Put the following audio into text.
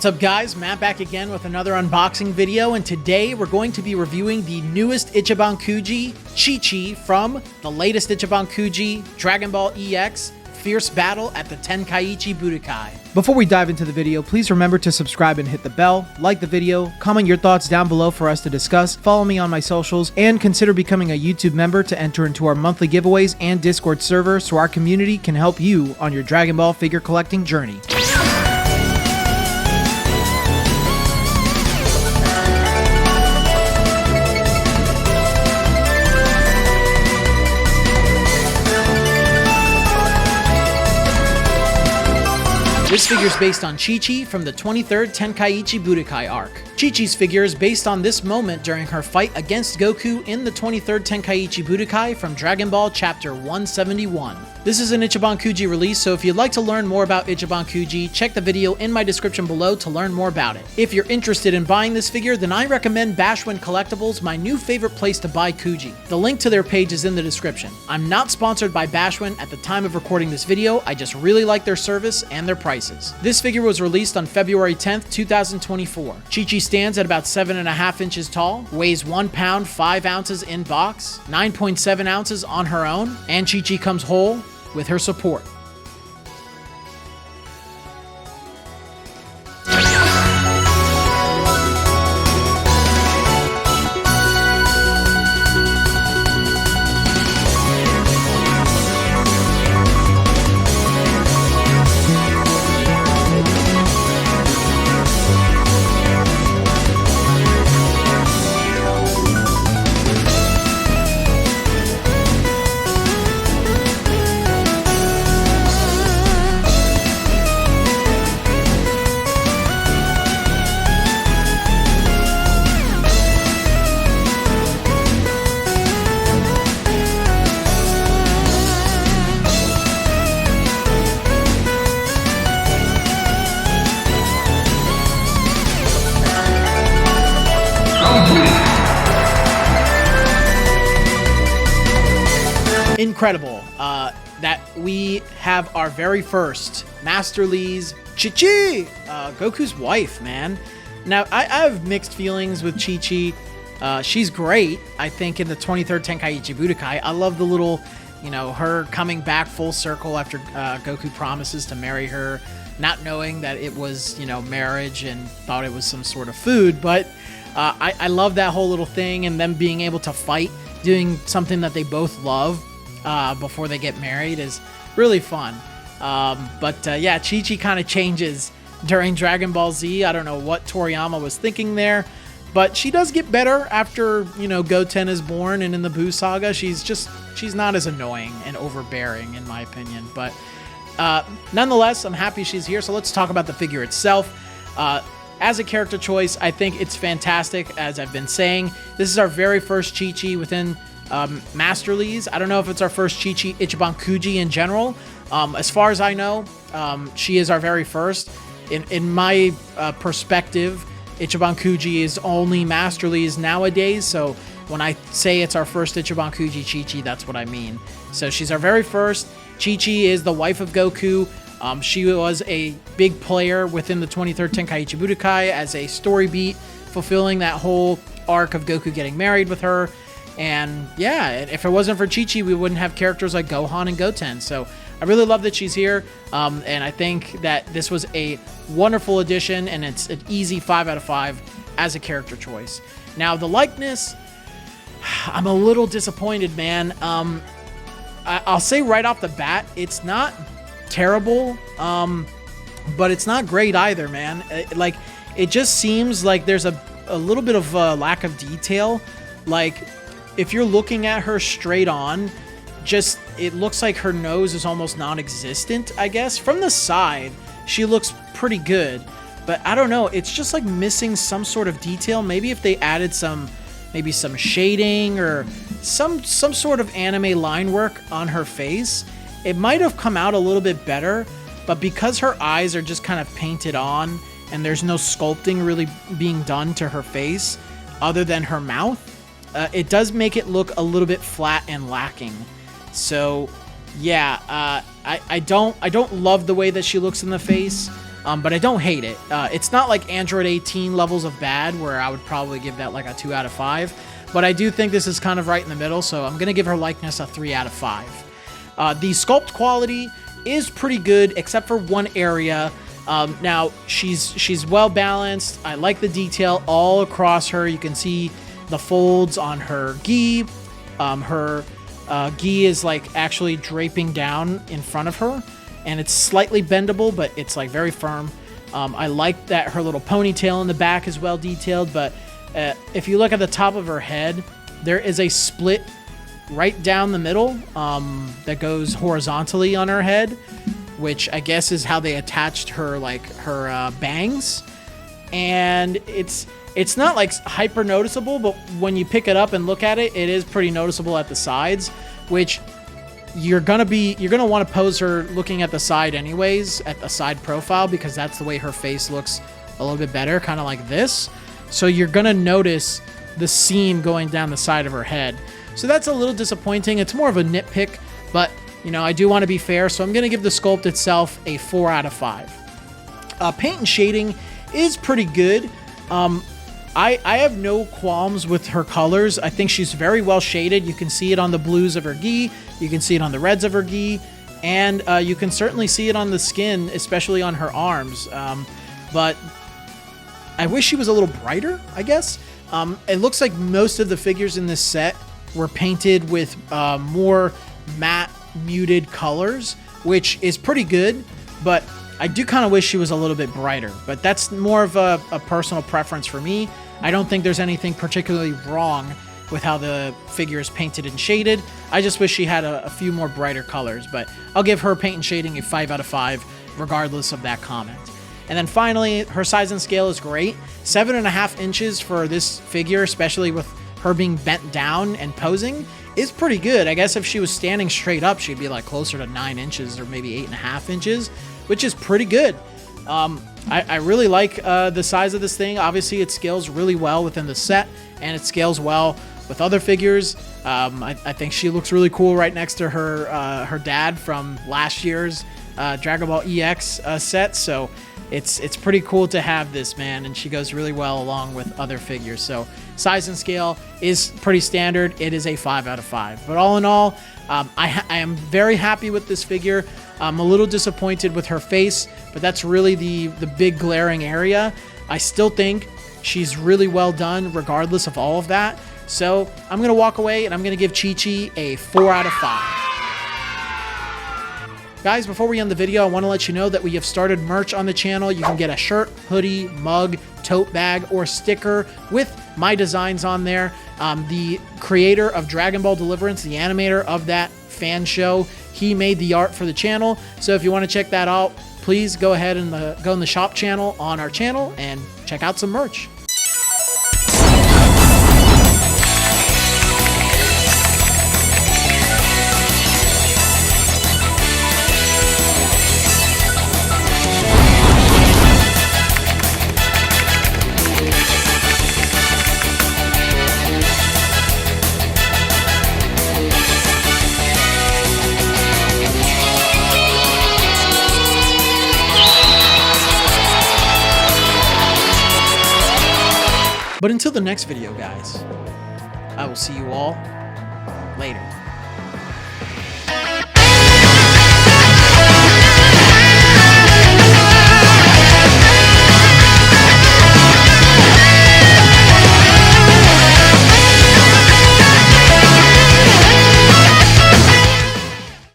What's up guys, Matt back again with another unboxing video, and today we're going to be reviewing the newest Ichiban Kuji, Chichi, from the latest Ichiban Kuji, Dragon Ball EX, Fierce Battle at the Tenkaichi Budokai. Before we dive into the video, please remember to subscribe and hit the bell, like the video, comment your thoughts down below for us to discuss, follow me on my socials, and consider becoming a YouTube member to enter into our monthly giveaways and Discord server so our community can help you on your Dragon Ball figure collecting journey. This figure is based on Chichi from the 23rd Tenkaichi Budokai arc. Chichi's figure is based on this moment during her fight against Goku in the 23rd Tenkaichi Budokai from Dragon Ball Chapter 171. This is an Ichiban Kuji release, so if you'd like to learn more about Ichiban Kuji, check the video in my description below to learn more about it. If you're interested in buying this figure, then I recommend BashWin Collectibles, my new favorite place to buy Kuji. The link to their page is in the description. I'm not sponsored by BashWin at the time of recording this video, I just really like their service and their prices. This figure was released on February 10th, 2024. Chichi stands at about 7.5 inches tall, weighs 1 pound 5 ounces in box, 9.7 ounces on her own, and Chichi comes whole with her support. Incredible that we have our very first masterlise Chichi, Goku's wife, man. Now, I have mixed feelings with Chichi. She's great, I think, in the 23rd Tenkaichi Budokai. I love the little, her coming back full circle after Goku promises to marry her, not knowing that it was, marriage and thought it was some sort of food. But I love that whole little thing, and them being able to fight, doing something that they both love before they get married is really fun. Yeah, Chichi kind of changes during Dragon Ball Z. I don't know what Toriyama was thinking there, but she does get better after, Goten is born, and in the Buu Saga, she's not as annoying and overbearing, in my opinion. But nonetheless, I'm happy she's here, so let's talk about the figure itself. As a character choice, I think it's fantastic, as I've been saying. This is our very first Chichi within masterlise. I don't know if it's our first Chichi Ichiban Kuji in general. As far as I know, she is our very first. In my perspective, Ichiban Kuji is only masterlise nowadays, so when I say it's our first Ichiban Kuji Chichi, that's what I mean. So she's our very first. Chichi is the wife of Goku. She was a big player within the 23rd Tenkaichi Budokai as a story beat, fulfilling that whole arc of Goku getting married with her. And yeah, if it wasn't for Chichi, we wouldn't have characters like Gohan and Goten. So I really love that she's here, and I think that this was a wonderful addition, and it's an easy 5 out of 5 as a character choice. Now, the likeness, I'm a little disappointed, man. I'll say right off the bat, it's not terrible, but it's not great either, man. It just seems like there's a little bit of a lack of detail. Like, if you're looking at her straight on, it looks like her nose is almost non-existent, I guess. From the side, she looks pretty good, but I don't know, it's just like missing some sort of detail. Maybe if they added maybe some shading or some sort of anime line work on her face, it might have come out a little bit better. But because her eyes are just kind of painted on and there's no sculpting really being done to her face other than her mouth, it does make it look a little bit flat and lacking. So yeah, I don't love the way that she looks in the face. but I don't hate it. It's not like Android 18 levels of bad, where I would probably give that like a 2 out of 5. But I do think this is kind of right in the middle, so I'm going to give her likeness a 3 out of 5. The sculpt quality is pretty good, except for one area. Now, she's well balanced. I like the detail all across her. You can see the folds on her gi. Her gi is like actually draping down in front of her, and it's slightly bendable, but it's like very firm. I like that her little ponytail in the back is well detailed, but if you look at the top of her head, there is a split right down the middle that goes horizontally on her head, which I guess is how they attached her bangs. And it's not like hyper noticeable, but when you pick it up and look at it, it is pretty noticeable at the sides, which you're gonna want to pose her looking at the side anyways, at the side profile, because that's the way her face looks a little bit better, kind of like this. So you're gonna notice the seam going down the side of her head. So that's a little disappointing. It's more of a nitpick, but you know, I do want to be fair, so I'm gonna give the sculpt itself a 4 out of 5. Paint and shading is pretty good. I have no qualms with her colors. I think she's very well shaded. You can see it on the blues of her gi, you can see it on the reds of her gi, and you can certainly see it on the skin, especially on her arms. But I wish she was a little brighter, I guess. It looks like most of the figures in this set were painted with more matte, muted colors, which is pretty good, but I do kind of wish she was a little bit brighter. But that's more of a personal preference for me. I don't think there's anything particularly wrong with how the figure is painted and shaded. I just wish she had a few more brighter colors, but I'll give her paint and shading a 5 out of 5 regardless of that comment. And then finally, her size and scale is great. 7.5 inches for this figure, especially with her being bent down and posing, is pretty good. I guess if she was standing straight up, she'd be like closer to 9 inches or maybe 8.5 inches, which is pretty good. I really like the size of this thing. Obviously, it scales really well within the set, and it scales well with other figures. I think she looks really cool right next to her dad from last year's Dragon Ball EX set. So it's pretty cool to have this, man, and she goes really well along with other figures. So size and scale is pretty standard. It is a 5 out of 5. But all in all, I am very happy with this figure. I'm a little disappointed with her face, but that's really the big glaring area. I still think she's really well done regardless of all of that. So I'm going to walk away and I'm going to give Chi-Chi a 4 out of 5. Guys, before we end the video, I want to let you know that we have started merch on the channel. You can get a shirt, hoodie, mug, tote bag, or sticker with my designs on there. The creator of Dragon Ball Deliverance, the animator of that fan show, he made the art for the channel. So if you want to check that out, please go ahead and go in the shop channel on our channel and check out some merch. But until the next video, guys, I will see you all later.